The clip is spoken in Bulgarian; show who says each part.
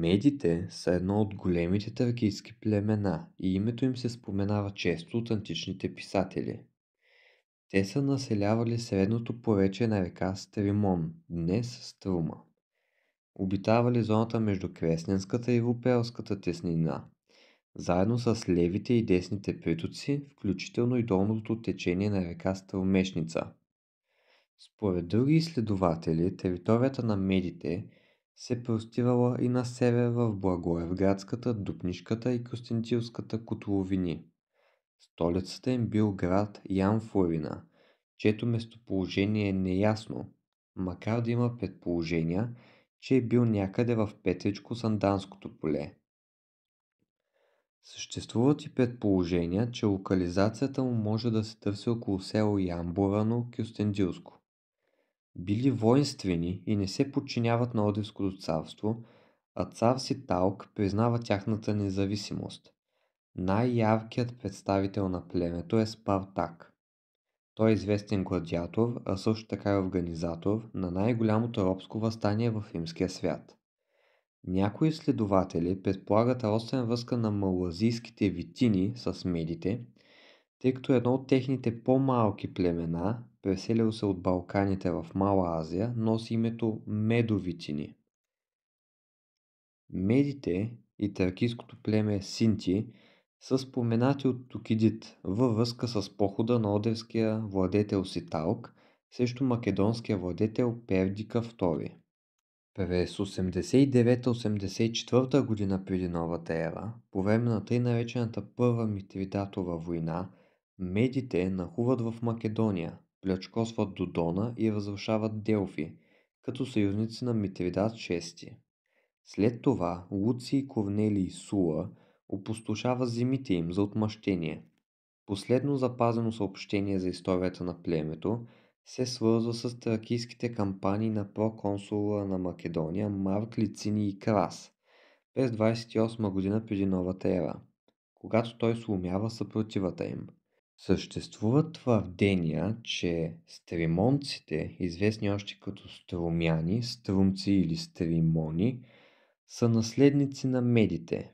Speaker 1: Медите са едно от големите тракийски племена и името им се споменава често от античните писатели. Те са населявали средното поречие на река Стримон, днес Струма. Обитавали зоната между Кресненската и Рупелската теснина, заедно с левите и десните притоци, включително и долното течение на река Струмешница. Според други изследователи, територията на Медите се простирала и на север в Благоевградската, Дупнишката и Кюстендилската котловини. Столицата им бил град Янфорина, чието местоположение е неясно, макар да има предположения, че е бил някъде в Петричко-Санданското поле. Съществуват и предположения, че локализацията му може да се търси около село Ямбурано, Кюстендилско. Били воинствени и не се подчиняват на Одринското царство, а цар Ситалк признава тяхната независимост. Най-яркият представител на племето е Спартак. Той е известен гладиатор, а също така и организатор на най-голямото робско въстание в римския свят. Някои изследователи предполагат родствена връзка на малазийските витини с медите, тъй като едно от техните по-малки племена, преселило се от Балканите в Мала Азия, носи името Медовитини. Медите и тракийското племе Синти са споменати от Тукидид във връзка с похода на одрския владетел Ситалк срещу македонския владетел Пердика II. През 89-84 година преди новата ера, по време на тъй наречената Първа Митридатова война, медите нахуват в Македония, плячкосват Додона и разрушават Делфи, като съюзници на Митридат VI. След това Луций Корнелий Сула опустошава земите им за отмъщение. Последно запазено съобщение за историята на племето се свързва с тракийските кампании на проконсула на Македония Марк Лициний Крас през 28 година преди новата ера, когато той сломява съпротивата им. Съществуват твърдения, че стримонците, известни още като струмяни, струмци или стримони, са наследници на медите.